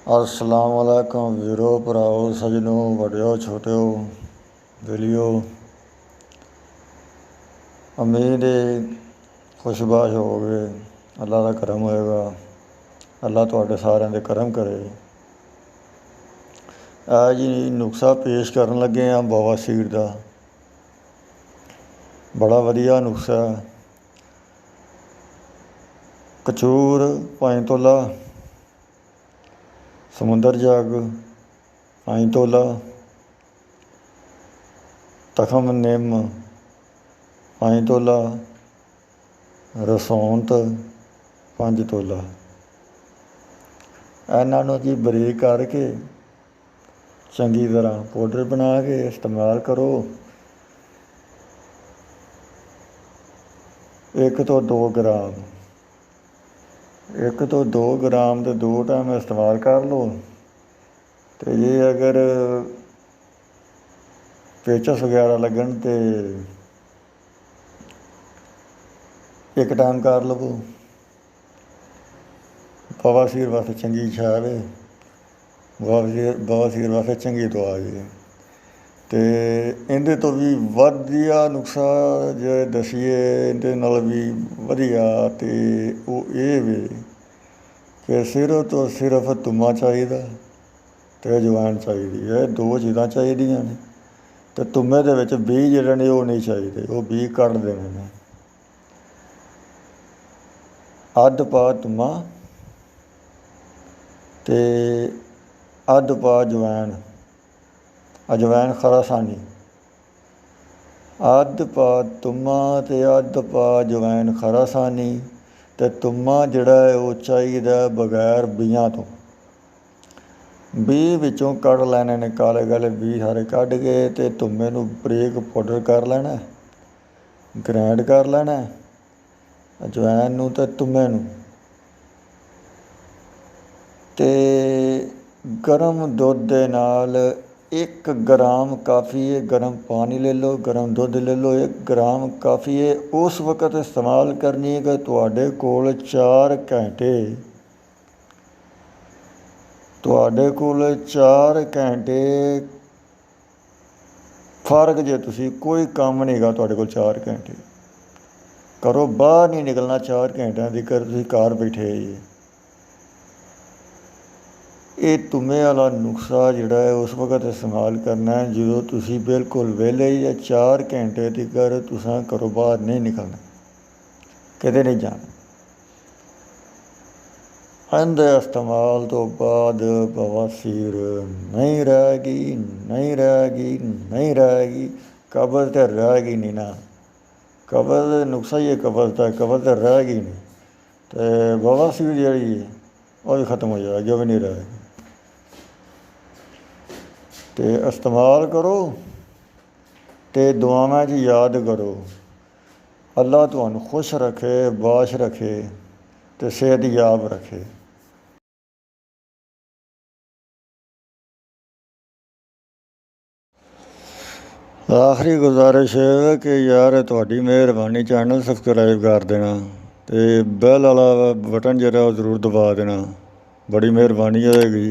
अस्सलाम वालेकुम वीरो भराओ सजनों बड़ियो छोटियो बेलियो। उम्मीद है खुशबाश हो गए, अल्लाह का करम होएगा, अल्लाह तुहाडे सारिਆਂ ਦੇ करम करे। आज नुस्खा पेश करन लगे हाँ बवासीर का। बड़ा वधिया नुस्खा। कचूर 5 तोला, समुंदर जग 5 तोला, तखम निम 5 तोला, रसौंत 5 तोला। इन्हों जी बरीक करके चंगी तरह पाउडर बना के इस्तेमाल करो। 1 ਤੋਂ 2 ग्राम, 1 ਤੋਂ 2 ग्राम तो 2 टाइम इस्तेमाल कर लो। तो ये अगर पेचस वगैरह लगन तो 1 टाइम कर लवो। बवासीर वास्ते चंगी शैल है, बवासीर वास्ते चंगी दवा है। तो इहदे तो भी वधिया नुस्खा जो दसीए इहदे नाल भी वधिया तो वो ये वे कि सिर्फ तो सिर्फ तुम्मा चाहिदा ते अजवाइन चाहिदी है, 2 चीज़ां चाहिदियां ने। तो तुम्मे दे विच बीज जिहड़े ने वो नहीं चाहिए, वो बीज कढ देने ने। अद्ध पा तुम्मा ते अद्ध पा अजवाइन, अजवाइन खरासानी। अद्ध पा तुम्मा ते अद्ध पा अजवाइन खरासानी। तो तुम्मा जिहड़ा है वो चाहिए बगैर बीआं तो। बीज विचों कढ़ लैने ने, काले काले बीज सारे कढ़ के ते तुम्मे नूं बरीक पाउडर कर लेना, ग्राइंड कर लेना अजवैन नूं ते तुम्मे नूं। ते गर्म दुध दे नाल 1 ग्राम काफ़ी है। गर्म पानी ले लो, गर्म दुध ले लो, 1 ग्राम काफ़ी है। उस वक्त इस्तेमाल करनी है कि तुहाडे कोल 4 घंटे, तुहाडे कोल 4 घंटे फर्क जे तुसी कोई काम नहीं गा, तुहाडे कोल 4 घंटे करो, बाहर नहीं निकलना 4 घंटिया तक तुसी घर बैठे जी। ये तुम्हे वाला नुस्खा जिहड़ा है उस वक्त इस्तेमाल करना है जो तुसी बिल्कुल वेले या 4 घंटे तक तुसां घरों बाहर नहीं निकलना, किते नहीं जाना। इहदे इस्तेमाल तो बाद बवासीर नहीं रहेगी, नहीं रहेगी, नहीं रहेगी। कब्ज़ तो रहेगी नहीं ना, कब्ज़ नुस्खा ही है कब्ज़ का, कब्ज़ तो रहेगी नहीं। तो बवासीर जी है वह भी खत्म हो जाएगी, वो भी नहीं रहेगी। तो इस्तेमाल करो तो दुआवां च याद करो। अल्लाह तुहानूं खुश रखे, बाश रखे तो सेहतयाब रखे। आखिरी गुजारिश है कि यार तुहाडी मेहरबानी चैनल सबसक्राइब कर देना तो बैल वाला बटन जरा जरूर दबा देना, बड़ी मेहरबानी होएगी।